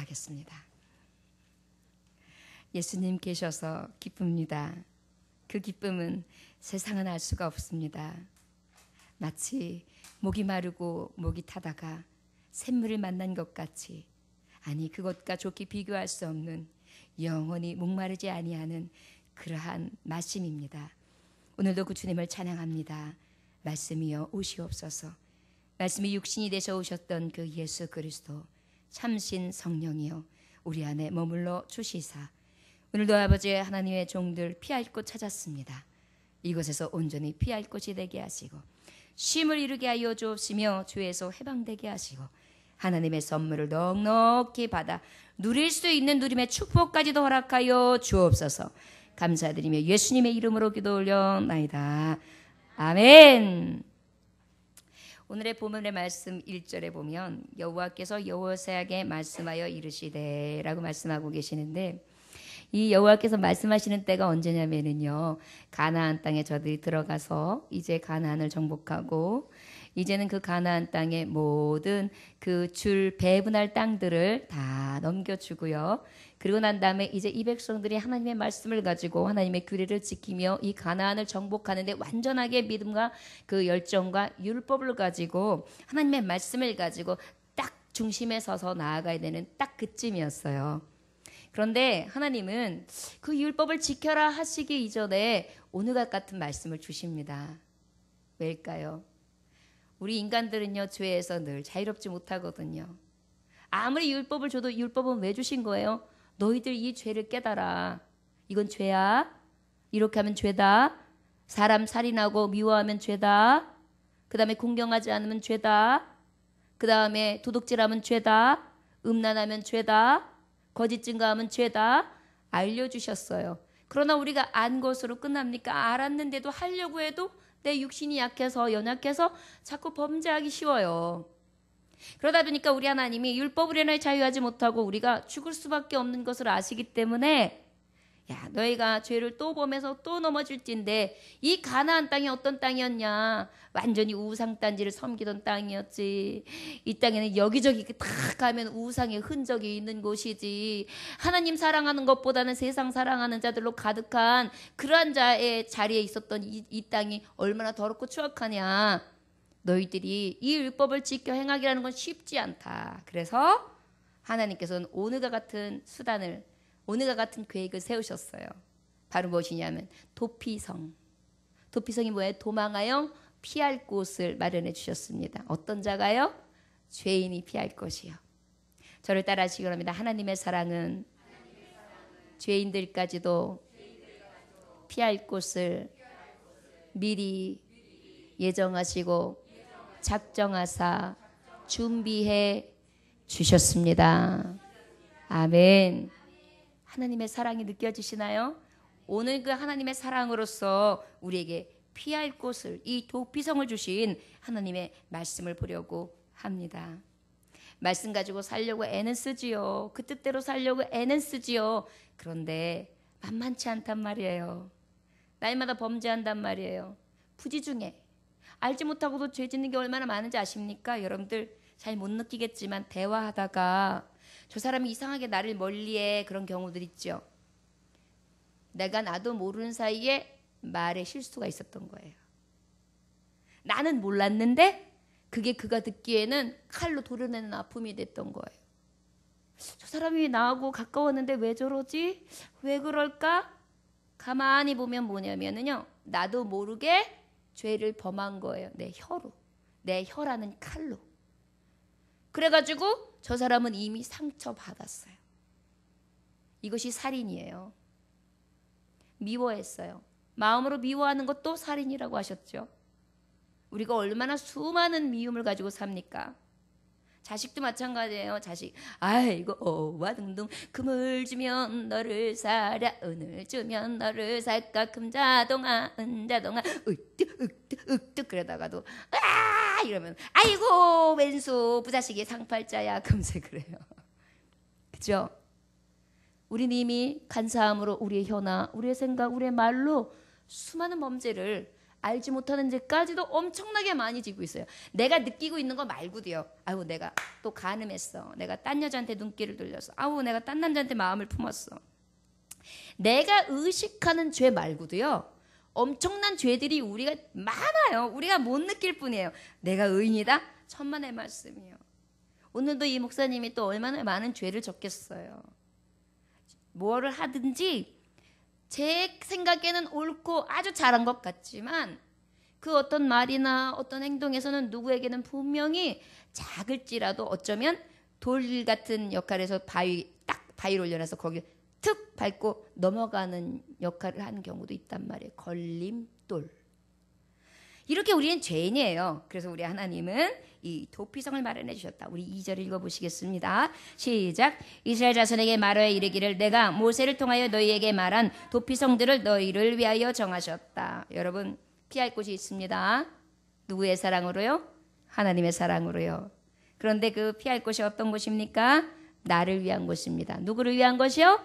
기도하겠습니다. 예수님 계셔서 기쁩니다. 그 기쁨은 세상은 알 수가 없습니다. 마치 목이 마르고 목이 타다가 샘물을 만난 것 같이, 아니 그것과 좋게 비교할 수 없는 영원히 목마르지 아니하는 그러한 말씀입니다. 오늘도 그 주님을 찬양합니다. 말씀이여 오시옵소서. 말씀이 육신이 되셔 오셨던 그 예수 그리스도 참신 성령이여 우리 안에 머물러 주시사 오늘도 아버지 하나님의 종들 피할 곳 찾았습니다. 이곳에서 온전히 피할 곳이 되게 하시고 쉼을 이루게 하여 주옵시며 주에서 해방되게 하시고 하나님의 선물을 넉넉히 받아 누릴 수 있는 누림의 축복까지도 허락하여 주옵소서. 감사드리며 예수님의 이름으로 기도 올려나이다. 아멘. 오늘의 본문의 말씀 1절에 보면 여호와께서 여호사에게 말씀하여 이르시되 라고 말씀하고 계시는데, 이 여호와께서 말씀하시는 때가 언제냐면요, 가나안 땅에 저들이 들어가서 이제 가나안을 정복하고 이제는 그 가나안 땅의 모든 그 줄 배분할 땅들을 다 넘겨주고요. 그리고 난 다음에 이제 이 백성들이 하나님의 말씀을 가지고 하나님의 규례를 지키며 이 가나안을 정복하는데 완전하게 믿음과 그 열정과 율법을 가지고 하나님의 말씀을 가지고 딱 중심에 서서 나아가야 되는 딱 그쯤이었어요. 그런데 하나님은 그 율법을 지켜라 하시기 이전에 오늘과 같은 말씀을 주십니다. 왜일까요? 우리 인간들은요, 죄에서 늘 자유롭지 못하거든요. 아무리 율법을 줘도 율법은 왜 주신 거예요? 너희들 이 죄를 깨달아. 이건 죄야. 이렇게 하면 죄다. 사람 살인하고 미워하면 죄다. 그 다음에 공경하지 않으면 죄다. 그 다음에 도둑질하면 죄다. 음란하면 죄다. 거짓 증거하면 죄다. 알려주셨어요. 그러나 우리가 안 것으로 끝납니까? 알았는데도 하려고 해도 내 육신이 약해서 연약해서 자꾸 범죄하기 쉬워요. 그러다 보니까 우리 하나님이 율법으로 인하여 자유하지 못하고 우리가 죽을 수밖에 없는 것을 아시기 때문에, 야, 너희가 죄를 또 범해서 또 넘어질진데, 이 가나안 땅이 어떤 땅이었냐? 완전히 우상단지를 섬기던 땅이었지. 이 땅에는 여기저기 탁 가면 우상의 흔적이 있는 곳이지. 하나님 사랑하는 것보다는 세상 사랑하는 자들로 가득한 그러한 자의 자리에 있었던 이 땅이 얼마나 더럽고 추악하냐. 너희들이 이 율법을 지켜 행하기라는 건 쉽지 않다. 그래서 하나님께서는 오늘과 같은 수단을, 오늘과 같은 계획을 세우셨어요. 바로 무엇이냐면 도피성. 도피성이 뭐예요? 도망하여 피할 곳을 마련해 주셨습니다. 어떤 자가요? 죄인이 피할 곳이요. 저를 따라 하시기 바랍니다. 하나님의 사랑은 죄인들까지도 피할 곳을 미리 예정하시고 작정하사 준비해 주셨습니다. 아멘. 하나님의 사랑이 느껴지시나요? 오늘 그 하나님의 사랑으로서 우리에게 피할 곳을, 이 도피성을 주신 하나님의 말씀을 보려고 합니다. 말씀 가지고 살려고 애는 쓰지요. 그 뜻대로 살려고 애는 쓰지요. 그런데 만만치 않단 말이에요. 날마다 범죄한단 말이에요. 부지중에 알지 못하고도 죄 짓는 게 얼마나 많은지 아십니까? 여러분들 잘 못 느끼겠지만 대화하다가 저 사람이 이상하게 나를 멀리해, 그런 경우들 있죠. 내가 나도 모르는 사이에 말에 실수가 있었던 거예요. 나는 몰랐는데 그게 그가 듣기에는 칼로 도려내는 아픔이 됐던 거예요. 저 사람이 나하고 가까웠는데 왜 저러지? 왜 그럴까? 가만히 보면 뭐냐면요, 나도 모르게 죄를 범한 거예요. 내 혀로, 내 혀라는 칼로. 그래가지고 저 사람은 이미 상처받았어요. 이것이 살인이에요. 미워했어요. 마음으로 미워하는 것도 살인이라고 하셨죠. 우리가 얼마나 수많은 미움을 가지고 삽니까? 자식도 마찬가지예요. 자식, 아이고 오와둥둥, 금을 주면 너를 사랴, 은을 주면 너를 살까, 금자동아 은자동아 으뜩 그러다가도 아 이러면 아이고 왼수 부자식이 상팔자야, 금세 그래요. 그죠? 우리는 이미 간사함으로 우리의 혀나 우리의 생각, 우리의 말로 수많은 범죄를 알지 못하는 죄까지도 엄청나게 많이 지고 있어요. 내가 느끼고 있는 거 말고도요. 아우 내가 또 간음했어. 내가 딴 여자한테 눈길을 돌렸어. 아우 내가 딴 남자한테 마음을 품었어. 내가 의식하는 죄 말고도요. 엄청난 죄들이 우리가 많아요. 우리가 못 느낄 뿐이에요. 내가 의인이다? 천만의 말씀이에요. 오늘도 이 목사님이 또 얼마나 많은 죄를 졌겠어요. 뭐를 하든지 제 생각에는 옳고 아주 잘한 것 같지만 그 어떤 말이나 어떤 행동에서는 누구에게는 분명히 작을지라도 어쩌면 돌 같은 역할에서 바위를 올려놔서 거기 툭 밟고 넘어가는 역할을 하는 경우도 있단 말이에요. 걸림돌. 이렇게 우리는 죄인이에요. 그래서 우리 하나님은 이 도피성을 마련해 주셨다. 우리 2절 읽어보시겠습니다. 시작. 이스라엘 자손에게 말하여 이르기를 내가 모세를 통하여 너희에게 말한 도피성들을 너희를 위하여 정하셨다. 여러분 피할 곳이 있습니다. 누구의 사랑으로요? 하나님의 사랑으로요. 그런데 그 피할 곳이 어떤 곳입니까? 나를 위한 곳입니다. 누구를 위한 것이요?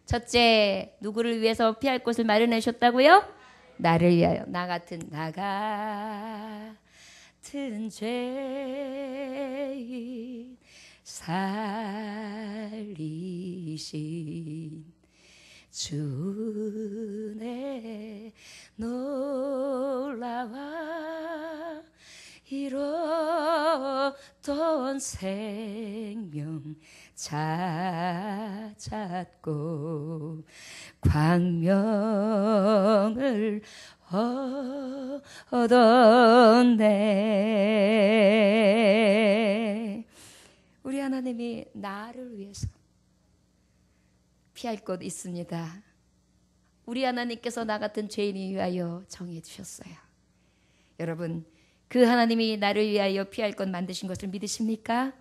첫째, 누구를 위해서 피할 곳을 마련해 주셨다고요? 나를 위하여. 나 같은 죄인 살리신 주의 놀라와 잃었던 생명 찾았고 광명을 얻었네. 우리 하나님이 나를 위해서 피할 곳 있습니다. 우리 하나님께서 나 같은 죄인이 위하여 정해 주셨어요. 여러분 그 하나님이 나를 위하여 피할 것 만드신 것을 믿으십니까?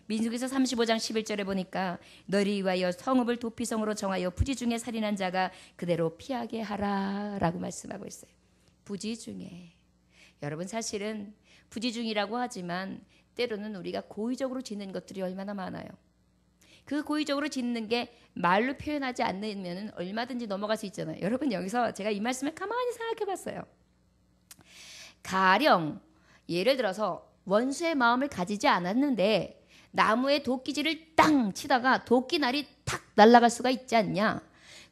민수기서 35장 11절에 보니까 너를 위하여 성읍을 도피성으로 정하여 부지 중에 살인한 자가 그대로 피하게 하라 라고 말씀하고 있어요. 부지 중에. 여러분 사실은 부지 중이라고 하지만 때로는 우리가 고의적으로 짓는 것들이 얼마나 많아요. 그 고의적으로 짓는 게 말로 표현하지 않으면 얼마든지 넘어갈 수 있잖아요. 여러분 여기서 제가 이 말씀을 가만히 생각해 봤어요. 가령 예를 들어서 원수의 마음을 가지지 않았는데 나무에 도끼질을 땅 치다가 도끼날이 탁 날아갈 수가 있지 않냐.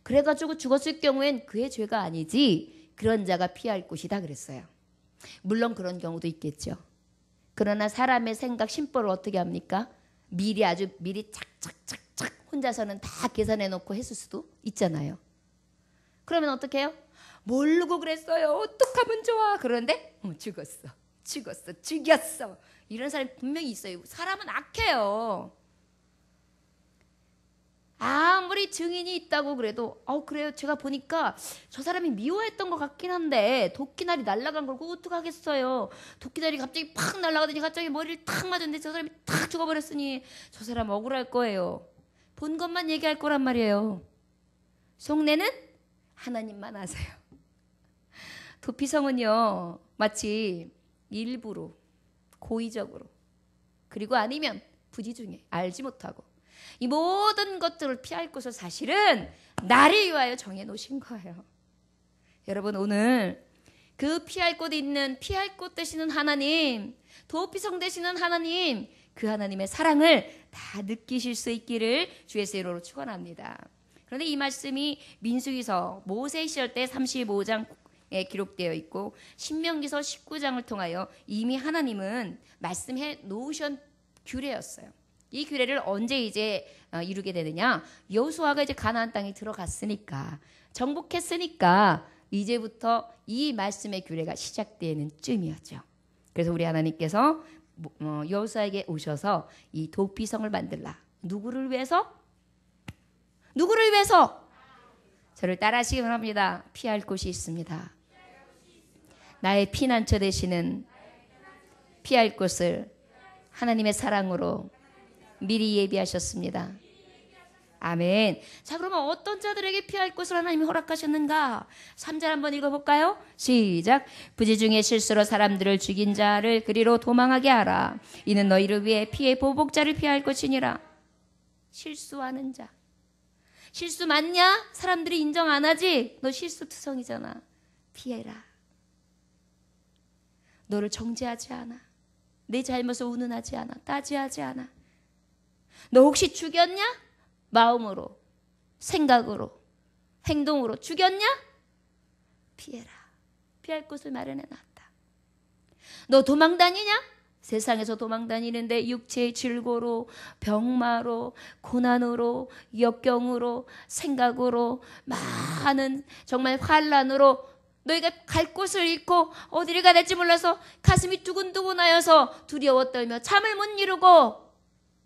그래가지고 죽었을 경우엔 그의 죄가 아니지 그런 자가 피할 곳이다 그랬어요. 물론 그런 경우도 있겠죠. 그러나 사람의 생각 심보를 어떻게 합니까? 미리 착착착착 혼자서는 다 계산해 놓고 했을 수도 있잖아요. 그러면 어떻게 해요? 모르고 그랬어요. 어떡하면 좋아. 그런데 죽었어. 이런 사람이 분명히 있어요. 사람은 악해요. 아무리 증인이 있다고 그래도 그래요. 제가 보니까 저 사람이 미워했던 것 같긴 한데 도끼날이 날아간 걸 어떡하겠어요. 도끼날이 갑자기 팍 날아가더니 갑자기 머리를 탁 맞았는데 저 사람이 탁 죽어버렸으니 저 사람 억울할 거예요. 본 것만 얘기할 거란 말이에요. 속내는 하나님만 아세요. 도피성은요 마치 일부러 고의적으로 그리고 아니면 부지 중에 알지 못하고 이 모든 것들을 피할 것을 사실은 나를 위하여 정해 놓으신 거예요. 여러분 오늘 그 피할 곳에 있는 피할 곳 되시는 하나님, 도피성 되시는 하나님, 그 하나님의 사랑을 다 느끼실 수 있기를 주의 이름으로 축원합니다. 그런데 이 말씀이 민수기서 모세 시절 때 35장에 기록되어 있고 신명기서 19장을 통하여 이미 하나님은 말씀해 놓으신 규례였어요. 이 규례를 언제 이제 이루게 되느냐? 여호수아가 이제 가나안 땅에 들어갔으니까 정복했으니까 이제부터 이 말씀의 규례가 시작되는 쯤이었죠. 그래서 우리 하나님께서 여호수아에게 오셔서 이 도피성을 만들라. 누구를 위해서? 누구를 위해서? 저를 따라하시기 바랍니다. 피할 곳이 있습니다. 나의 피난처 되시는 피할 곳을 하나님의 사랑으로 미리 예비하셨습니다. 아멘. 자, 그러면 어떤 자들에게 피할 곳을 하나님이 허락하셨는가? 3절 한번 읽어볼까요? 시작. 부지 중에 실수로 사람들을 죽인 자를 그리로 도망하게 하라. 이는 너희를 위해 피의 보복자를 피할 것이니라. 실수하는 자. 실수 맞냐? 사람들이 인정 안 하지? 너 실수투성이잖아. 피해라. 너를 정죄하지 않아. 내 잘못을 운운하지 않아. 따지하지 않아. 너 혹시 죽였냐? 마음으로, 생각으로, 행동으로 죽였냐? 피해라. 피할 곳을 마련해 놨다. 너 도망 다니냐? 세상에서 도망 다니는데 육체의 질고로, 병마로, 고난으로, 역경으로, 생각으로, 많은 정말 환난으로 너희가 갈 곳을 잃고 어디를 가야 될지 몰라서 가슴이 두근두근하여서 두려워 떨며 잠을 못 이루고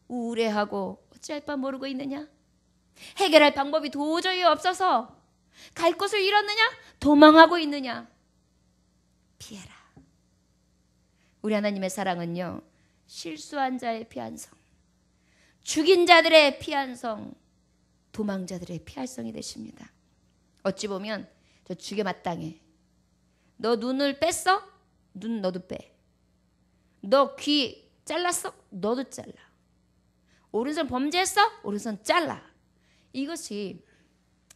우울해하고 어찌할 바 모르고 있느냐? 해결할 방법이 도저히 없어서 갈 곳을 잃었느냐? 도망하고 있느냐? 피해라. 우리 하나님의 사랑은요, 실수한 자의 피한성, 죽인 자들의 피한성, 도망자들의 피할성이 되십니다. 어찌 보면 저 죽여 마땅해. 너 눈을 뺐어? 눈 너도 빼. 너 귀 잘랐어? 너도 잘라. 오른손 범죄했어? 오른손 잘라. 이것이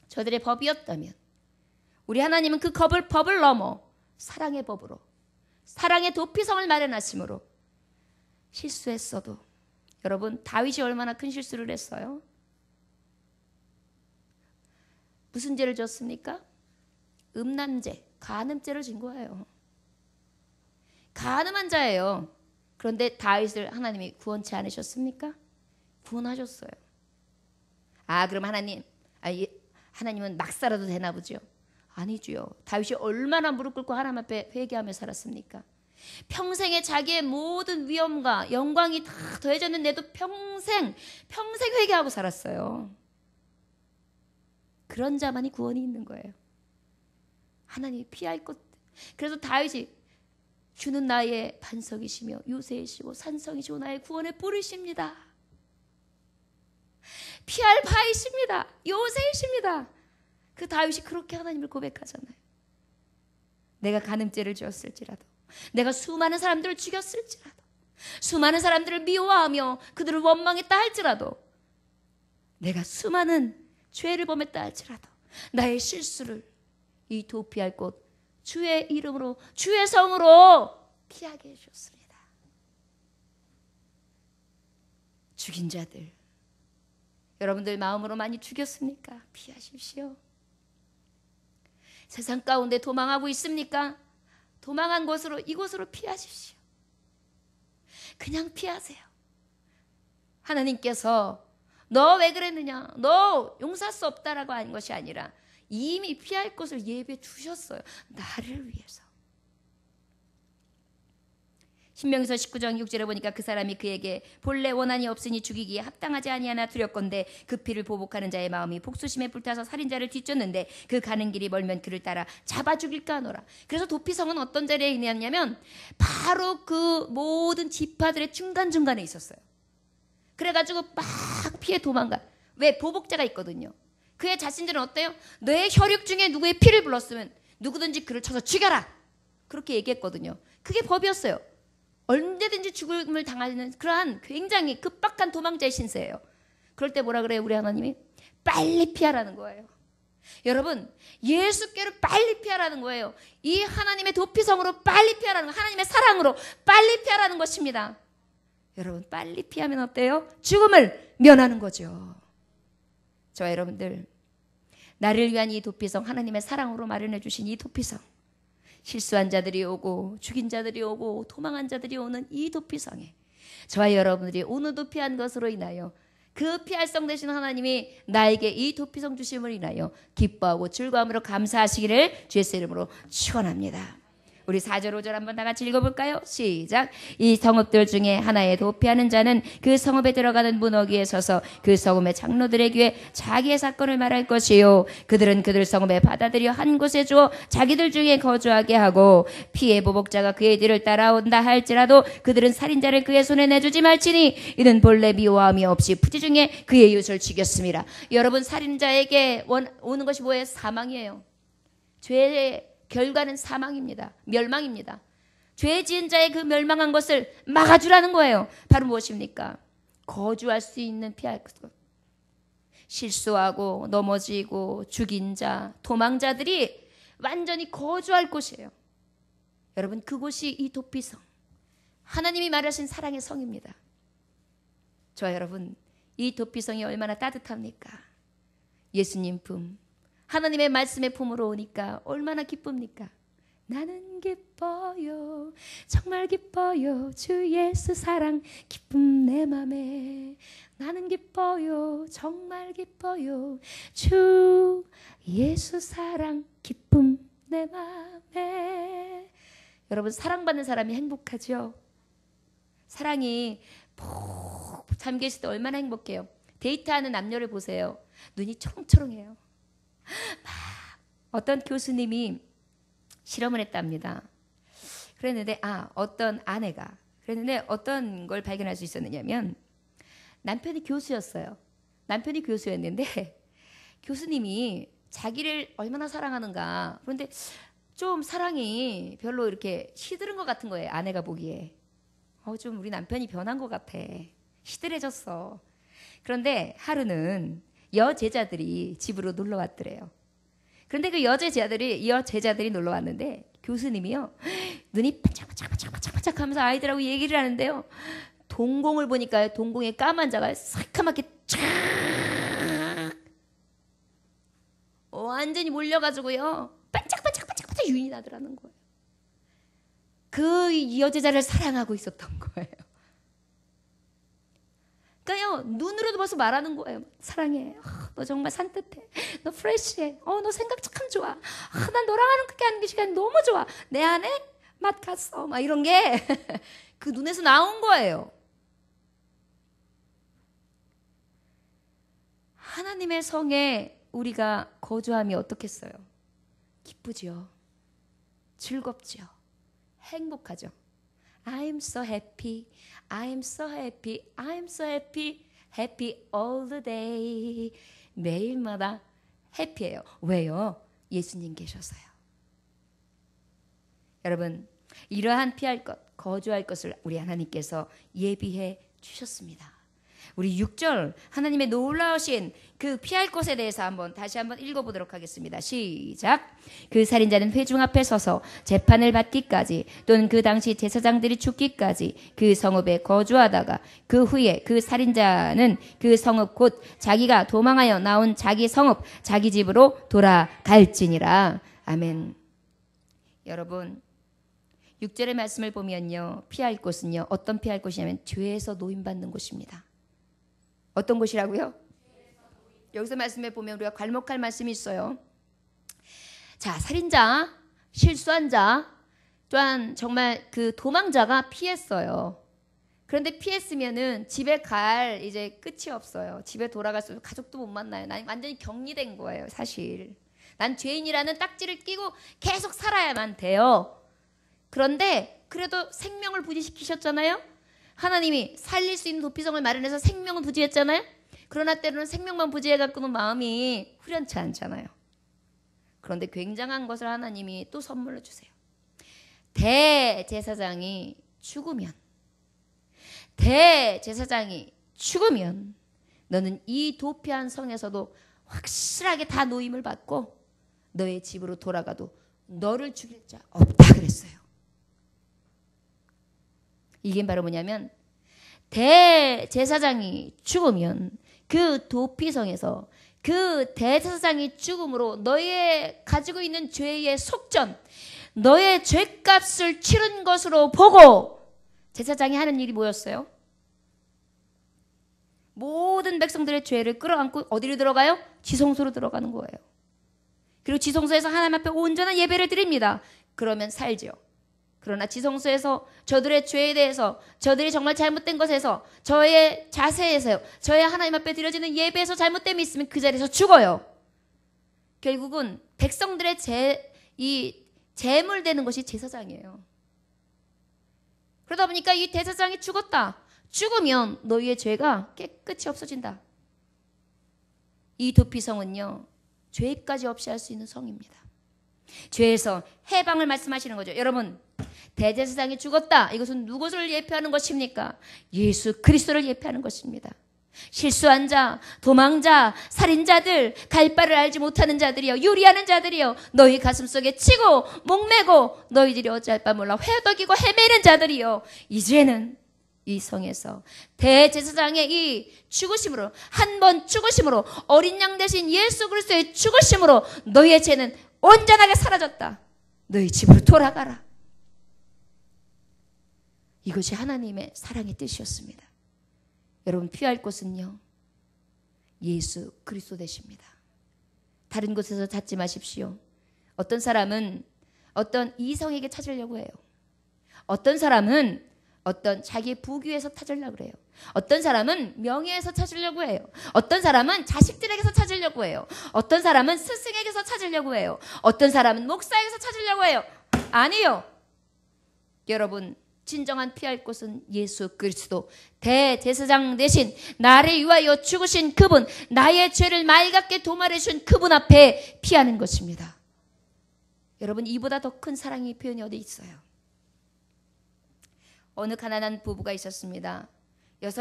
저들의 법이었다면 우리 하나님은 그 법을 넘어 사랑의 법으로, 사랑의 도피성을 마련하심으로 실수했어도, 여러분 다윗이 얼마나 큰 실수를 했어요? 무슨 죄를 졌습니까? 음란죄, 간음죄를 진 거예요. 간음한 자예요. 그런데 다윗을 하나님이 구원치 않으셨습니까? 구원하셨어요. 그럼 하나님은 막 살아도 되나 보죠? 아니죠. 다윗이 얼마나 무릎 꿇고 하나님 앞에 회개하며 살았습니까? 평생에 자기의 모든 위엄과 영광이 다 더해졌는데도 평생 회개하고 살았어요. 그런 자만이 구원이 있는 거예요. 하나님이 피할 것. 그래서 다윗이 주는 나의 반석이시며 요새이시고 산성이시고 나의 구원의 뿌리십니다. 피할 바이십니다. 요새이십니다. 그 다윗이 그렇게 하나님을 고백하잖아요. 내가 간음죄를 지었을지라도, 내가 수많은 사람들을 죽였을지라도, 수많은 사람들을 미워하며 그들을 원망했다 할지라도, 내가 수많은 죄를 범했다 할지라도 나의 실수를 이 도피할 곳 주의 이름으로, 주의 성으로 피하게 해주셨습니다. 죽인 자들, 여러분들 마음으로 많이 죽였습니까? 피하십시오. 세상 가운데 도망하고 있습니까? 도망한 곳으로, 이곳으로 피하십시오. 그냥 피하세요. 하나님께서 너 왜 그랬느냐, 너 용서할 수 없다라고 하는 것이 아니라 이미 피할 곳을 예비해 주셨어요. 나를 위해서. 신명기서 19장 6절에 보니까 그 사람이 그에게 본래 원한이 없으니 죽이기에 합당하지 아니하나 두렵건대 그 피를 보복하는 자의 마음이 복수심에 불타서 살인자를 뒤쫓는데 그 가는 길이 멀면 그를 따라 잡아 죽일까 하노라. 그래서 도피성은 어떤 자리에 있냐면 바로 그 모든 지파들의 중간중간에 있었어요. 그래가지고 막 피해 도망가. 왜? 보복자가 있거든요. 그의 자신들은 어때요? 너의 혈육 중에 누구의 피를 불렀으면 누구든지 그를 쳐서 죽여라. 그렇게 얘기했거든요. 그게 법이었어요. 언제든지 죽음을 당하는 그러한 굉장히 급박한 도망자의 신세예요. 그럴 때 뭐라 그래요? 우리 하나님이 빨리 피하라는 거예요. 여러분, 예수께로 빨리 피하라는 거예요. 이 하나님의 도피성으로 빨리 피하라는 거, 하나님의 사랑으로 빨리 피하라는 것입니다. 여러분, 빨리 피하면 어때요? 죽음을 면하는 거죠. 저와 여러분들, 나를 위한 이 도피성, 하나님의 사랑으로 마련해 주신 이 도피성, 실수한 자들이 오고 죽인 자들이 오고 도망한 자들이 오는 이 도피성에 저와 여러분들이 오늘도 피한 것으로 인하여 그 피할성 되신 하나님이 나에게 이 도피성 주심을 인하여 기뻐하고 즐거움으로 감사하시기를 주의 이름으로 축원합니다. 우리 4절 5절 한번 다 같이 읽어볼까요? 시작. 이 성읍들 중에 하나에 도피하는 자는 그 성읍에 들어가는 문어기에 서서 그 성읍의 장로들의 귀에 자기의 사건을 말할 것이요 그들은 그들 성읍에 받아들여 한 곳에 주어 자기들 중에 거주하게 하고 피해 보복자가 그의 뒤를 따라온다 할지라도 그들은 살인자를 그의 손에 내주지 말지니 이는 본래 미워함이 없이 부지 중에 그의 이웃을 죽였습니다. 여러분, 살인자에게 오는 것이 뭐예요? 사망이에요. 죄의 결과는 사망입니다. 멸망입니다. 죄 지은 자의 그 멸망한 것을 막아주라는 거예요. 바로 무엇입니까? 거주할 수 있는 피할 것. 실수하고 넘어지고 죽인 자, 도망자들이 완전히 거주할 곳이에요. 여러분, 그곳이 이 도피성, 하나님이 말하신 사랑의 성입니다. 저와 여러분, 이 도피성이 얼마나 따뜻합니까? 예수님 품, 하나님의 말씀의 품으로 오니까 얼마나 기쁩니까? 나는 기뻐요, 정말 기뻐요, 주 예수 사랑 기쁨 내 맘에. 나는 기뻐요, 정말 기뻐요, 주 예수 사랑 기쁨 내 맘에. 여러분, 사랑받는 사람이 행복하죠? 사랑이 푹 잠겨있을 때 얼마나 행복해요. 데이트하는 남녀를 보세요. 눈이 초롱초롱해요. 막 어떤 교수님이 실험을 했답니다. 그랬는데 어떤 아내가 그랬는데 어떤 걸 발견할 수 있었느냐면, 남편이 교수였어요. 남편이 교수였는데 교수님이 자기를 얼마나 사랑하는가. 그런데 좀 사랑이 별로 이렇게 시들은 것 같은 거예요. 아내가 보기에. 좀 우리 남편이 변한 것 같아. 시들해졌어. 그런데 하루는 여제자들이 집으로 놀러 왔더래요. 그런데 그 여제자들이 놀러 왔는데 교수님이요, 눈이 반짝반짝 하면서 아이들하고 얘기를 하는데요, 동공을 보니까요, 동공에 까만 자가 새카맣게 쫙 완전히 몰려가지고요, 반짝반짝 윤이 나더라는 거예요. 그 여제자를 사랑하고 있었던 거예요. 그러니까요, 눈으로도 벌써 말하는 거예요. 사랑해. 너 정말 산뜻해. 너 프레시해. 너 생각 참 좋아. 난 너랑 하는 그 시간 너무 좋아. 내 안에 맛 갔어. 막 이런 게 그 눈에서 나온 거예요. 하나님의 성에 우리가 거주함이 어떻겠어요? 기쁘죠. 즐겁죠. 행복하죠. I'm so happy, I'm so happy, I'm so happy, happy all the day. 매일마다 해피해요. 왜요? 예수님 계셔서요. 여러분, 이러한 피할 것, 거주할 것을 우리 하나님께서 예비해 주셨습니다. 우리 6절 하나님의 놀라우신 그 피할 것에 대해서 다시 한번 읽어보도록 하겠습니다. 시작. 그 살인자는 회중 앞에 서서 재판을 받기까지, 또는 그 당시 제사장들이 죽기까지 그 성읍에 거주하다가, 그 후에 그 살인자는 그 성읍 곧 자기가 도망하여 나온 자기 성읍 자기 집으로 돌아갈지니라. 아멘. 여러분, 6절의 말씀을 보면요, 피할 곳은요, 어떤 피할 곳이냐면 죄에서 노임받는 곳입니다. 어떤 곳이라고요? 여기서 말씀에 보면 우리가 괄목할 말씀이 있어요. 자, 살인자, 실수한 자, 또한 정말 그 도망자가 피했어요. 그런데 피했으면은 집에 갈 이제 끝이 없어요. 집에 돌아갈 수, 가족도 못 만나요. 난 완전히 격리된 거예요, 사실. 난 죄인이라는 딱지를 끼고 계속 살아야만 돼요. 그런데 그래도 생명을 부지시키셨잖아요. 하나님이 살릴 수 있는 도피성을 마련해서 생명을 부지했잖아요. 그러나 때로는 생명만 부지해갖고는 마음이 후련치 않잖아요. 그런데 굉장한 것을 하나님이 또 선물로 주세요. 대제사장이 죽으면 너는 이 도피한 성에서도 확실하게 다 노임을 받고 너의 집으로 돌아가도 너를 죽일 자 없다 그랬어요. 이게 바로 뭐냐면, 대제사장이 죽으면 그 도피성에서 그 대제사장이 죽음으로 너의 가지고 있는 죄의 속전, 너의 죄값을 치른 것으로 보고 제사장이 하는 일이 뭐였어요? 모든 백성들의 죄를 끌어안고 어디로 들어가요? 지성소로 들어가는 거예요. 그리고 지성소에서 하나님 앞에 온전한 예배를 드립니다. 그러면 살죠. 그러나 지성소에서 저들의 죄에 대해서, 저들이 정말 잘못된 것에서, 저의 자세에서요, 저의 하나님 앞에 드려지는 예배에서 잘못됨이 있으면 그 자리에서 죽어요. 결국은 백성들의 제물되는 것이 제사장이에요. 그러다 보니까 이 대제사장이 죽었다. 죽으면 너희의 죄가 깨끗이 없어진다. 이 도피성은요, 죄까지 없이 할 수 있는 성입니다. 죄에서 해방을 말씀하시는 거죠. 여러분, 대제사장이 죽었다. 이것은 누구를 예표하는 것입니까? 예수 그리스도를 예표하는 것입니다. 실수한 자, 도망자, 살인자들, 갈 바를 알지 못하는 자들이여, 유리하는 자들이여, 너희 가슴속에 치고 목매고 너희들이 어찌할 바 몰라 회덕이고 헤매는 자들이여, 이제는 이 성에서 대제사장의 이 죽으심으로, 한 번 죽으심으로, 어린 양 대신 예수 그리스도의 죽으심으로 너희의 죄는 온전하게 사라졌다. 너희 집으로 돌아가라. 이것이 하나님의 사랑의 뜻이었습니다. 여러분, 피할 곳은요, 예수 그리스도 되십니다. 다른 곳에서 찾지 마십시오. 어떤 사람은 어떤 이성에게 찾으려고 해요. 어떤 사람은 어떤 자기의 부귀에서 찾으려고 그래요. 어떤 사람은 명예에서 찾으려고 해요. 어떤 사람은 자식들에게서 찾으려고 해요. 어떤 사람은 스승에게서 찾으려고 해요. 어떤 사람은 목사에게서 찾으려고 해요. 아니요. 여러분, 진정한 피할 곳은 예수 그리스도, 대제사장 대신 나를 위하여 죽으신 그분, 나의 죄를 맑게 도말해 주신 그분 앞에 피하는 것입니다. 여러분, 이보다 더 큰 사랑의 표현이 어디 있어요? 어느 가난한 부부가 있었습니다. 6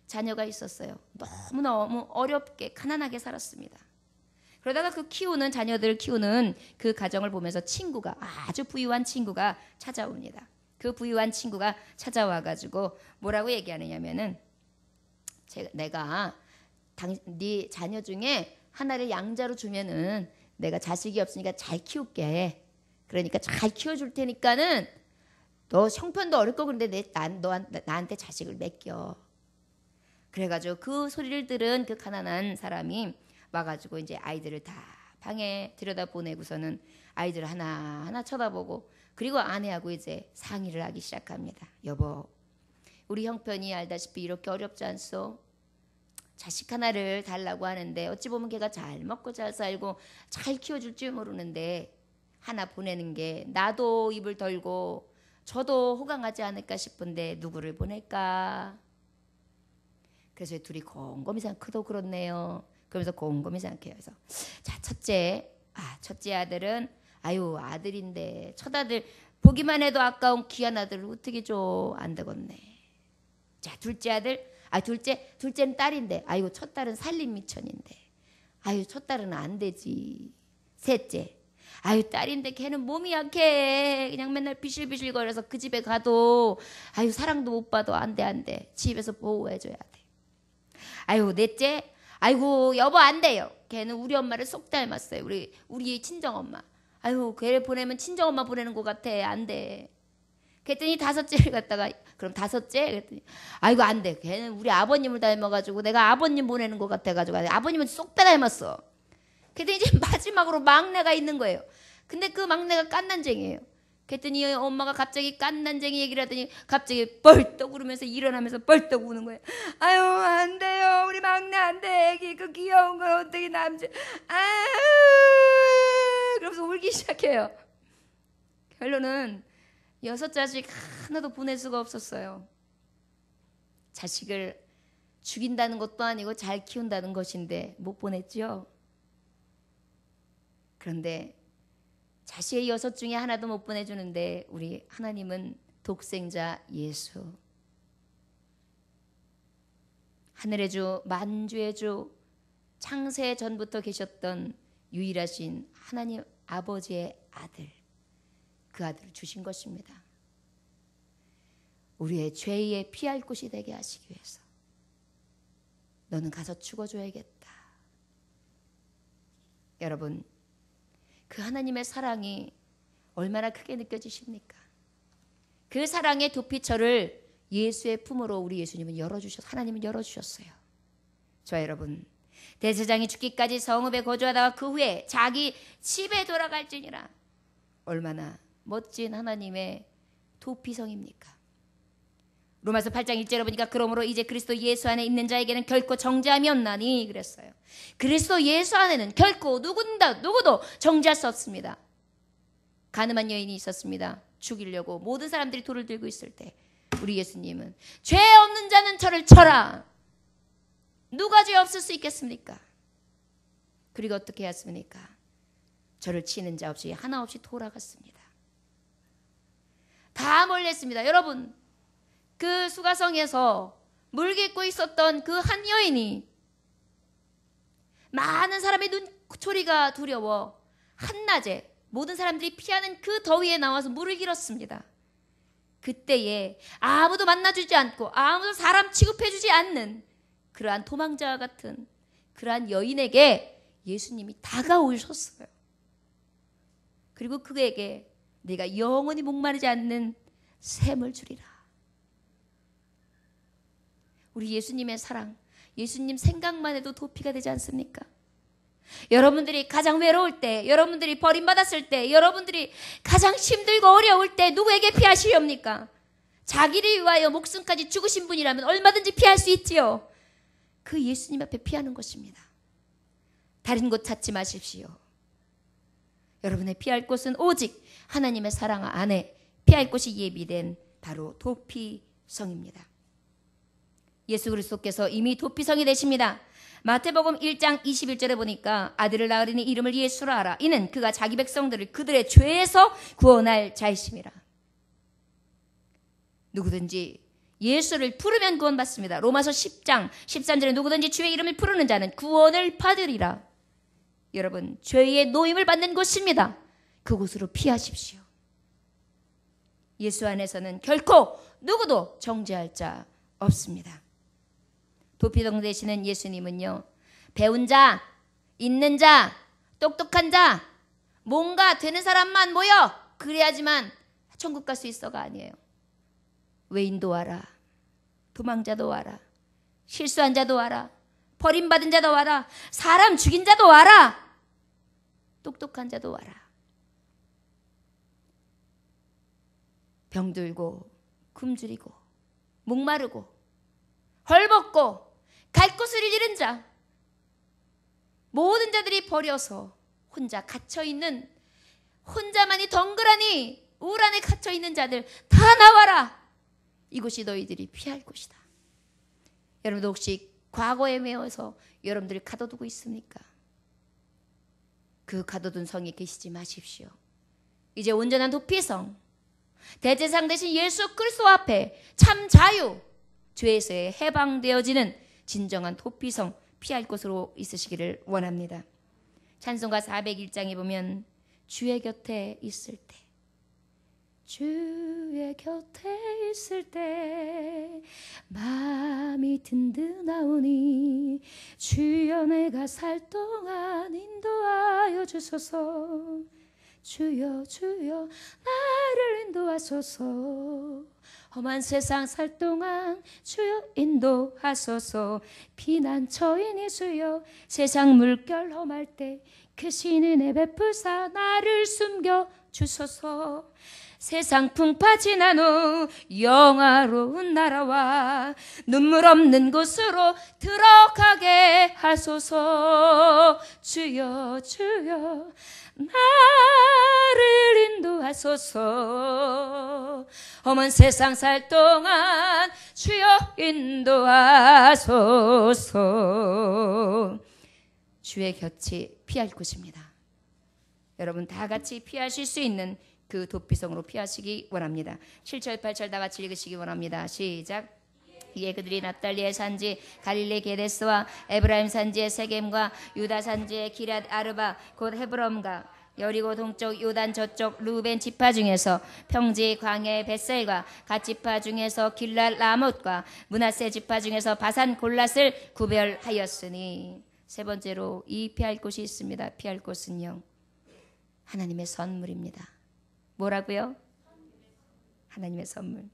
자녀가 있었어요. 너무너무 어렵게 가난하게 살았습니다. 그러다가 그 자녀들을 키우는 그 가정을 보면서 친구가, 아주 부유한 친구가 찾아옵니다. 그 부유한 친구가 찾아와가지고 뭐라고 얘기하느냐면은, 내가 네 자녀 중에 하나를 양자로 주면은 내가 자식이 없으니까 잘 키울게. 그러니까 잘 키워줄 테니까는 너 형편도 어릴 거 그런데 나한테 자식을 맡겨. 그래가지고 그 소리를 들은 그 가난한 사람이 와가지고 이제 아이들을 다 방에 들여다보내고서는 아이들 하나하나 쳐다보고, 그리고 아내하고 이제 상의를 하기 시작합니다. 여보, 우리 형편이 알다시피 이렇게 어렵지 않소? 자식 하나를 달라고 하는데 어찌 보면 걔가 잘 먹고 잘 살고 잘 키워줄 줄 모르는데 하나 보내는 게 나도 입을 덜고 저도 호강하지 않을까 싶은데 누구를 보낼까? 그래서 둘이 곰곰이 생각, 그도 그렇네요. 그러면서 곰곰이 생각해요. 그래서 자, 첫째 아들은 아들인데 첫아들 보기만 해도 아까운 귀한 아들을 어떻게 줘? 안 되겠네. 자, 둘째 아들, 둘째는 딸인데, 첫 딸은 살림 미천인데, 첫 딸은 안 되지. 셋째, 딸인데 걔는 몸이 약해. 그냥 맨날 비실비실 거려서 그 집에 가도 사랑도 못 받아. 안 돼. 집에서 보호해줘야 돼. 넷째, 여보 안 돼요. 걔는 우리 엄마를 쏙 닮았어요. 우리 친정엄마. 걔를 보내면 친정엄마 보내는 것 같아. 안 돼. 그랬더니 다섯째를 갖다가, 그럼 다섯째? 그랬더니 안 돼. 걔는 우리 아버님을 닮아가지고 내가 아버님 보내는 것 같아가지고 아버님은 쏙 닮았어. 그랬더니 이제 마지막으로 막내가 있는 거예요. 근데 그 막내가 깐난쟁이에요. 그랬더니 엄마가 갑자기 깐난쟁이 얘기를 하더니 갑자기 벌떡 울으면서 일어나면서 벌떡 우는 거예요. 안 돼요. 우리 막내 안 돼. 애기 그 귀여운 거 어떻게 남자. 그러면서 울기 시작해요. 결론은 6 자식 하나도 보낼 수가 없었어요. 자식을 죽인다는 것도 아니고 잘 키운다는 것인데 못 보냈죠. 그런데 자식의 6 중에 하나도 못 보내주는데 우리 하나님은 독생자 예수, 하늘의 주, 만주의 주, 창세 전부터 계셨던 유일하신 하나님 아버지의 아들, 그 아들을 주신 것입니다. 우리의 죄의 피할 곳이 되게 하시기 위해서. 너는 가서 죽어줘야겠다. 여러분, 그 하나님의 사랑이 얼마나 크게 느껴지십니까? 그 사랑의 도피처를 예수의 품으로 우리 예수님은 하나님은 열어주셨어요. 저와 여러분, 대제사장이 죽기까지 성읍에 거주하다가 그 후에 자기 집에 돌아갈지니라. 얼마나 멋진 하나님의 도피성입니까? 로마서 8장 1절에 보니까 그러므로 이제 그리스도 예수 안에 있는 자에게는 결코 정죄함이 없나니 그랬어요. 그리스도 예수 안에는 결코 누구도 정죄할 수 없습니다. 가늠한 여인이 있었습니다. 죽이려고 모든 사람들이 돌을 들고 있을 때 우리 예수님은 죄 없는 자는 저를 쳐라. 누가 죄 없을 수 있겠습니까? 그리고 어떻게 했습니까? 저를 치는 자 없이 하나 없이 돌아갔습니다. 다 몰렸습니다. 여러분, 그 수가성에서 물깃고 있었던 그 한 여인이 많은 사람의 눈초리가 두려워 한낮에 모든 사람들이 피하는 그 더위에 나와서 물을 길었습니다. 그때에 아무도 만나주지 않고 아무도 사람 취급해주지 않는 그러한 도망자와 같은 그러한 여인에게 예수님이 다가오셨어요. 그리고 그에게 네가 영원히 목마르지 않는 샘을 주리라. 우리 예수님의 사랑, 예수님 생각만 해도 도피가 되지 않습니까? 여러분들이 가장 외로울 때, 여러분들이 버림받았을 때, 여러분들이 가장 힘들고 어려울 때 누구에게 피하시렵니까? 자기를 위하여 목숨까지 죽으신 분이라면 얼마든지 피할 수 있지요. 그 예수님 앞에 피하는 것입니다. 다른 곳 찾지 마십시오. 여러분의 피할 곳은 오직 하나님의 사랑 안에 피할 곳이 예비된 바로 도피성입니다. 예수 그리스도께서 이미 도피성이 되십니다. 마태복음 1장 21절에 보니까 아들을 낳으리니 이름을 예수라 하라. 이는 그가 자기 백성들을 그들의 죄에서 구원할 자이심이라. 누구든지 예수를 부르면 구원받습니다. 로마서 10장 13절에 누구든지 주의 이름을 부르는 자는 구원을 받으리라. 여러분, 죄의 노임을 받는 곳입니다. 그곳으로 피하십시오. 예수 안에서는 결코 누구도 정죄할 자 없습니다. 도피성 되시는 예수님은요, 배운 자, 있는 자, 똑똑한 자, 뭔가 되는 사람만 모여 그래야지만 천국 갈 수 있어가 아니에요. 외인도 와라, 도망자도 와라, 실수한 자도 와라, 버림받은 자도 와라, 사람 죽인 자도 와라, 똑똑한 자도 와라. 병들고 굶주리고 목마르고 헐벗고 갈 곳을 잃은 자, 모든 자들이 버려서 혼자 갇혀있는, 혼자만이 덩그러니 우울 안에 갇혀있는 자들 다 나와라. 이곳이 너희들이 피할 곳이다. 여러분도 혹시 과거에 매여서 여러분들이 가둬두고 있습니까? 그 가둬둔 성에 계시지 마십시오. 이제 온전한 도피성, 대제사장 되신 예수 그리스도 앞에 참 자유, 죄에서의 해방되어지는 진정한 도피성, 피할 곳으로 있으시기를 원합니다. 찬송가 401장에 보면 주의 곁에 있을 때, 주의 곁에 있을 때 마음이 든든하오니 주여 내가 살 동안 인도하여 주소서. 주여 주여 나를 인도하소서. 험한 세상 살 동안 주여 인도하소서. 피난처이니 주여 세상 물결 험할 때 그 신은혜 베푸사 나를 숨겨 주소서. 세상 풍파 지난 후 영화로운 나라와 눈물 없는 곳으로 들어가게 하소서. 주여 주여 나를 인도하소서. 험한 세상 살 동안 주여 인도하소서. 주의 곁이 피할 곳입니다. 여러분 다 같이 피하실 수 있는 그 도피성으로 피하시기 원합니다. 7절 8절 다 같이 읽으시기 원합니다. 시작. 이에 그들이 납달리의 산지 갈릴리 게데스와 에브라임 산지의 세겜과 유다 산지의 기럇 아르바 곧 헤브론과 여리고 동쪽 요단 저쪽 루벤 지파 중에서 평지 광야의 벳셀과 갓 지파 중에서 길랄 라못과 므낫세 지파 중에서 바산 골랏을 구별하였으니. 세 번째로 이 피할 곳이 있습니다. 피할 곳은요, 하나님의 선물입니다. 뭐라고요? 하나님의 선물.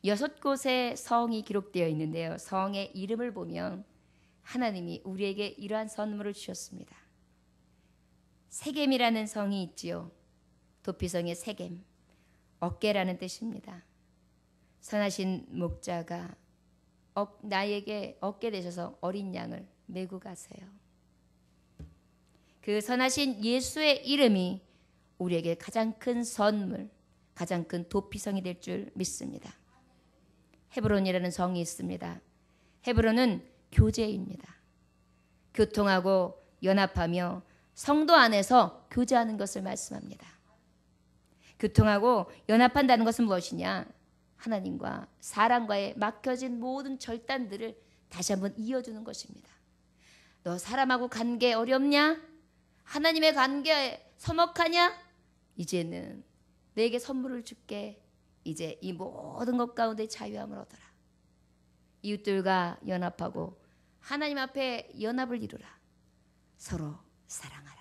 6곳의 성이 기록되어 있는데요, 성의 이름을 보면 하나님이 우리에게 이러한 선물을 주셨습니다. 세겜이라는 성이 있지요. 도피성의 세겜, 어깨라는 뜻입니다. 선하신 목자가 나에게 어깨 되셔서 어린 양을 메고 가세요. 그 선하신 예수의 이름이 우리에게 가장 큰 선물, 가장 큰 도피성이 될 줄 믿습니다. 헤브론이라는 성이 있습니다. 헤브론은 교제입니다. 교통하고 연합하며 성도 안에서 교제하는 것을 말씀합니다. 교통하고 연합한다는 것은 무엇이냐? 하나님과 사람과의 막혀진 모든 절단들을 다시 한번 이어주는 것입니다. 너 사람하고 관계 어렵냐? 하나님의 관계에 서먹하냐? 이제는 내게 선물을 줄게. 이제 이 모든 것 가운데 자유함을 얻어라. 이웃들과 연합하고 하나님 앞에 연합을 이루라. 서로 사랑하라.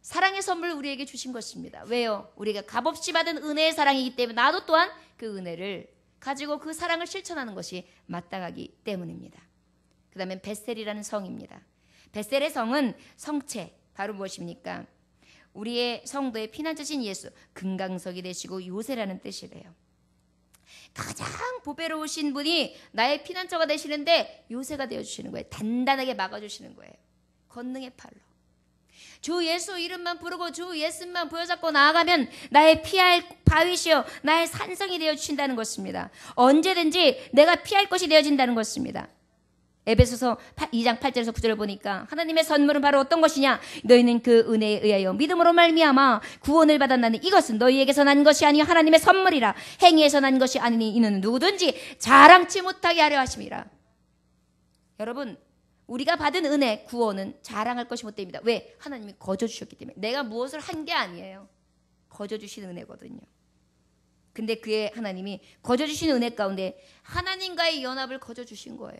사랑의 선물을 우리에게 주신 것입니다. 왜요? 우리가 값없이 받은 은혜의 사랑이기 때문에 나도 또한 그 은혜를 가지고 그 사랑을 실천하는 것이 마땅하기 때문입니다. 그 다음에 베셀이라는 성입니다. 베셀의 성은 성체, 바로 무엇입니까? 우리의 성도의 피난처신 예수, 금강석이 되시고 요새라는 뜻이래요. 가장 보배로우신 분이 나의 피난처가 되시는데 요새가 되어주시는 거예요. 단단하게 막아주시는 거예요. 권능의 팔로. 주 예수 이름만 부르고 주 예수만 부여잡고 나아가면 나의 피할 바위시여 나의 산성이 되어주신다는 것입니다. 언제든지 내가 피할 것이 되어진다는 것입니다. 에베소서 2장 8절에서 9절을 보니까 하나님의 선물은 바로 어떤 것이냐? 너희는 그 은혜에 의하여 믿음으로 말미암아 구원을 받았나니 이것은 너희에게서 난 것이 아니요 하나님의 선물이라. 행위에서 난 것이 아니니 이는 누구든지 자랑치 못하게 하려 하심이라. 여러분, 우리가 받은 은혜, 구원은 자랑할 것이 못 됩니다. 왜? 하나님이 거저 주셨기 때문에. 내가 무엇을 한 게 아니에요. 거저 주신 은혜거든요. 근데 그의 하나님이 거저 주신 은혜 가운데 하나님과의 연합을 거저 주신 거예요.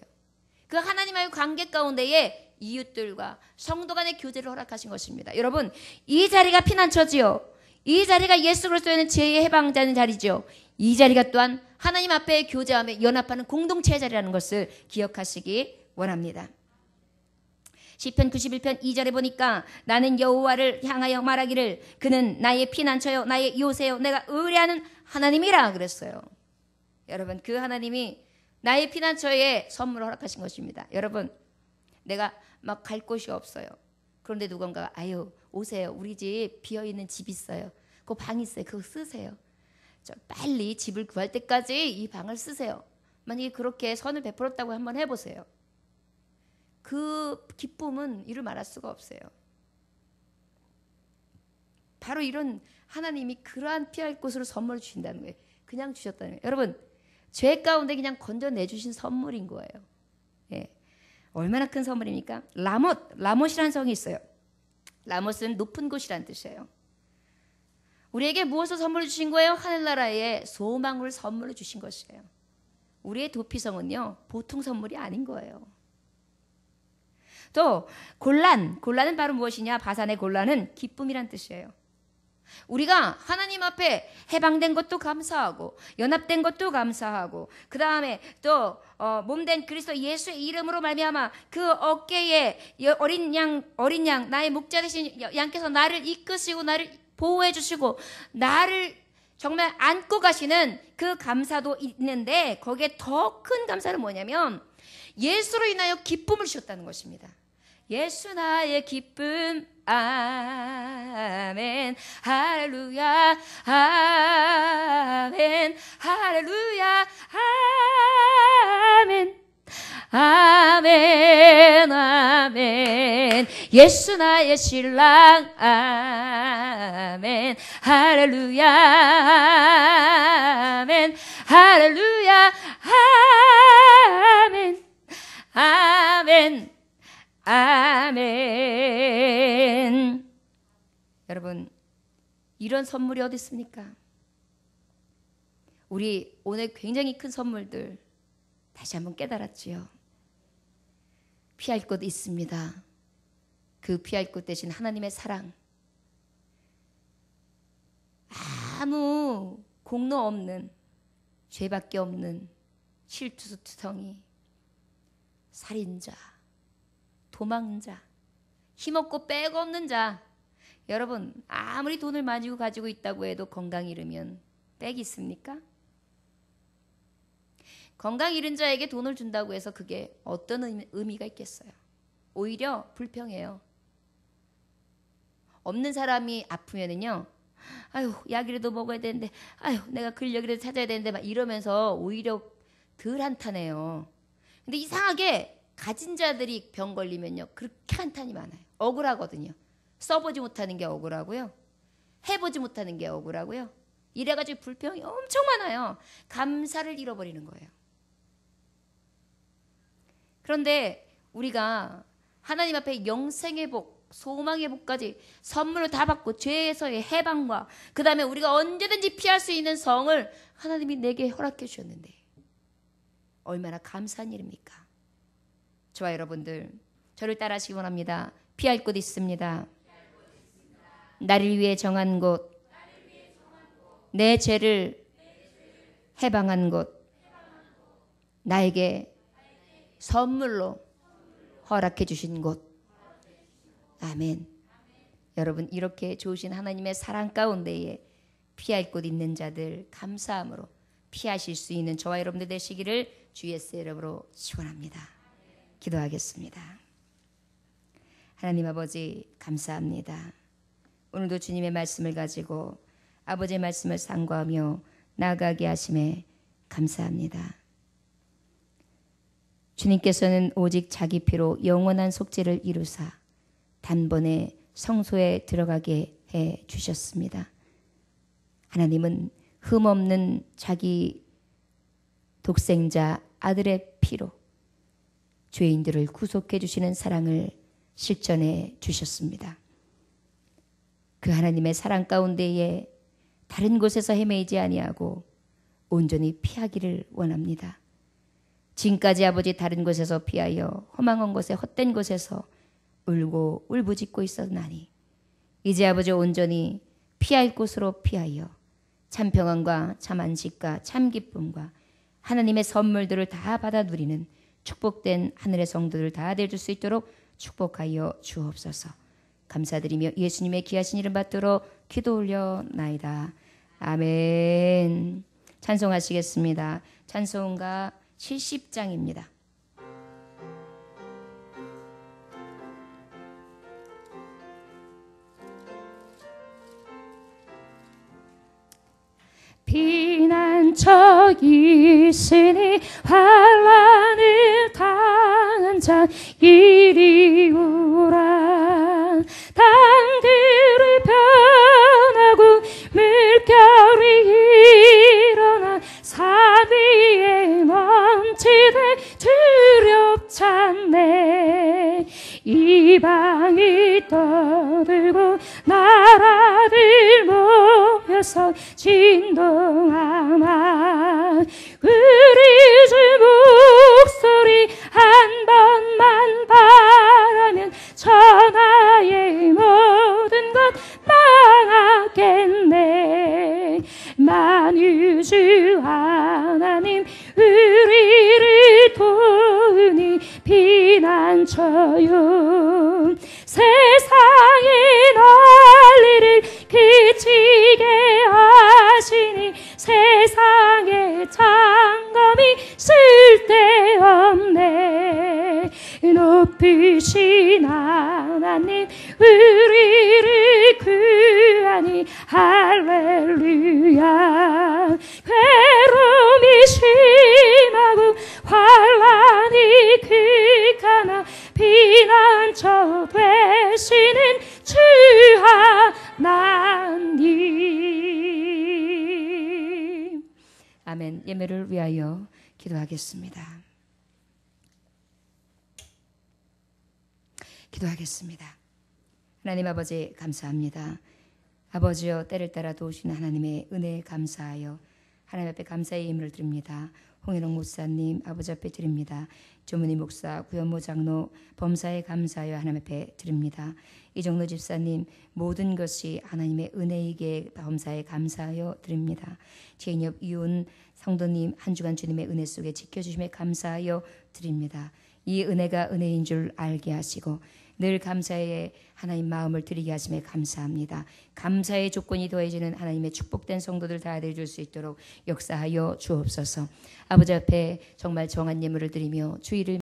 그 하나님과의 관계 가운데에 이웃들과 성도 간의 교제를 허락하신 것입니다. 여러분, 이 자리가 피난처지요. 이 자리가 예수 그리스도의 죄의 해방자는 자리죠. 이 자리가 또한 하나님 앞에 교제하며 연합하는 공동체의 자리라는 것을 기억하시기 원합니다. 시편 91편 2절에 보니까 나는 여호와를 향하여 말하기를 그는 나의 피난처요 나의 요새요 내가 의뢰하는 하나님이라 그랬어요. 여러분, 그 하나님이 나의 피난처에 선물을 허락하신 것입니다. 여러분, 내가 막 갈 곳이 없어요. 그런데 누군가가 아유 오세요. 우리 집 비어있는 집 있어요. 그 방 있어요. 그거 쓰세요. 빨리 집을 구할 때까지 이 방을 쓰세요. 만약에 그렇게 선을 베풀었다고 한번 해보세요. 그 기쁨은 이루 말할 수가 없어요. 바로 이런 하나님이 그러한 피할 곳으로 선물을 주신다는 거예요. 그냥 주셨다는 거예요. 여러분, 죄 가운데 그냥 건져내주신 선물인 거예요. 예. 얼마나 큰 선물입니까? 라못이라는 성이 있어요. 라못은 높은 곳이라는 뜻이에요. 우리에게 무엇을 선물로 주신 거예요? 하늘나라의 소망을 선물로 주신 것이에요. 우리의 도피성은요, 보통 선물이 아닌 거예요. 또 골란은 바로 무엇이냐? 바산의 골란은 기쁨이란 뜻이에요. 우리가 하나님 앞에 해방된 것도 감사하고 연합된 것도 감사하고 그 다음에 또 몸된 그리스도 예수의 이름으로 말미암아 그 어깨에 어린 양 나의 목자 되신 양께서 나를 이끄시고 나를 보호해 주시고 나를 정말 안고 가시는 그 감사도 있는데 거기에 더 큰 감사는 뭐냐면 예수로 인하여 기쁨을 주셨다는 것입니다. 예수 나의 기쁨 아멘 할렐루야 아멘 할렐루야 아멘 아멘 아멘 예수 나의 신랑 아멘 할렐루야 아멘 할렐루야 아멘 아멘 아멘. 여러분, 이런 선물이 어디 있습니까? 우리 오늘 굉장히 큰 선물들 다시 한번 깨달았지요. 피할 곳 있습니다. 그 피할 곳 대신 하나님의 사랑. 아무 공로 없는 죄밖에 없는 실투성이 살인자 도망자, 힘없고 빼고 없는 자. 여러분, 아무리 돈을 많이 가지고 있다고 해도 건강이 잃으면 빽이 있습니까? 건강 잃은 자에게 돈을 준다고 해서 그게 어떤 의미가 있겠어요? 오히려 불평해요. 없는 사람이 아프면은요, 아유 약이라도 먹어야 되는데, 아유 내가 근력이라도 찾아야 되는데 막 이러면서 오히려 덜 한탄해요. 근데 이상하게 가진 자들이 병 걸리면요 그렇게 한탄이 많아요. 억울하거든요. 써보지 못하는 게 억울하고요. 해보지 못하는 게 억울하고요. 이래가지고 불평이 엄청 많아요. 감사를 잃어버리는 거예요. 그런데 우리가 하나님 앞에 영생의 복, 소망의 복까지 선물을 다 받고 죄에서의 해방과 그 다음에 우리가 언제든지 피할 수 있는 성을 하나님이 내게 허락해 주셨는데 얼마나 감사한 일입니까? 저와 여러분들, 저를 따라하시기 원합니다. 피할 곳 있습니다. 나를 위해 정한 곳, 내 죄를 해방한 곳, 나에게 선물로 허락해 주신 곳. 아멘. 여러분, 이렇게 좋으신 하나님의 사랑 가운데에 피할 곳 있는 자들 감사함으로 피하실 수 있는 저와 여러분들 되시기를 주 예수의 이름으로 축원합니다. 기도하겠습니다. 하나님 아버지, 감사합니다. 오늘도 주님의 말씀을 가지고 아버지의 말씀을 상고하며 나아가게 하심에 감사합니다. 주님께서는 오직 자기 피로 영원한 속죄를 이루사 단번에 성소에 들어가게 해 주셨습니다. 하나님은 흠없는 자기 독생자 아들의 피로 죄인들을 구속해 주시는 사랑을 실천해 주셨습니다. 그 하나님의 사랑 가운데에 다른 곳에서 헤매이지 아니하고 온전히 피하기를 원합니다. 지금까지 아버지 다른 곳에서 피하여 허망한 곳에 헛된 곳에서 울고 울부짖고 있었나니 이제 아버지 온전히 피할 곳으로 피하여 참 평안과 참 안식과 참 기쁨과 하나님의 선물들을 다 받아 누리는 축복된 하늘의 성도들 다 될 수 있도록 축복하여 주옵소서. 감사드리며 예수님의 귀하신 이름 받들어 기도 올려나이다. 아멘. 찬송하시겠습니다. 찬송가 70장입니다. 피난처 있으니 환난을 당한 자 이리 오라. 땅들이 변하고 물결이 일어나 산 위에 넘치되 두렵잖네. 이방이 떠들고 나라들 모여서 진동하나 우리 주 목소리 한 번만 바라면 천하의 모든 것 망하겠네. 만유주 하나님 우리를 도우니 피난처요. 세상의 난리를 그치게 하시니 세상의 장검이 쓸데없네. 높으신 하나님 우리를 구하니 할렐루야. 괴로움이 심하고 환난이 극하나 피난처 되시는 주 하나님. 아멘. 예배를 위하여 기도하겠습니다. 기도하겠습니다. 하나님 아버지 감사합니다. 아버지여 때를 따라 도우시는 하나님의 은혜에 감사하여 하나님 앞에 감사의 예물을 드립니다. 홍현옥 목사님 아버지 앞에 드립니다. 조문희 목사, 구현모 장로, 범사에 감사하여 하나님 앞에 드립니다. 이정로 집사님 모든 것이 하나님의 은혜이기에 범사에 감사하여 드립니다. 제인엽 이혼 성도님 한 주간 주님의 은혜 속에 지켜주심에 감사하여 드립니다. 이 은혜가 은혜인 줄 알게 하시고 늘 감사의 하나님 마음을 드리게 하심에 감사합니다. 감사의 조건이 더해지는 하나님의 축복된 성도들 다 될 수 있도록 역사하여 주옵소서. 아버지 앞에 정말 정한 예물을 드리며 주의를